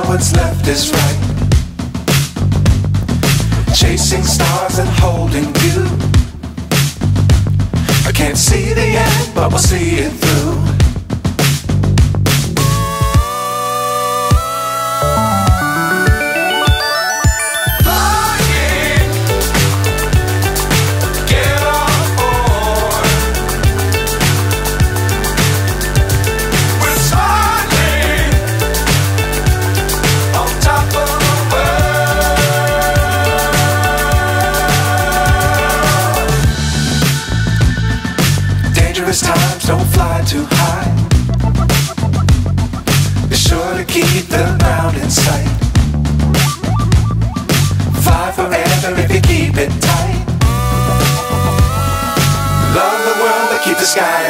what's left is right. Chasing stars and holding you. I can't see the end, but we'll see it through. Dangerous times, don't fly too high. Be sure to keep the ground in sight. Fly forever if you keep it tight. Love the world, but keep the sky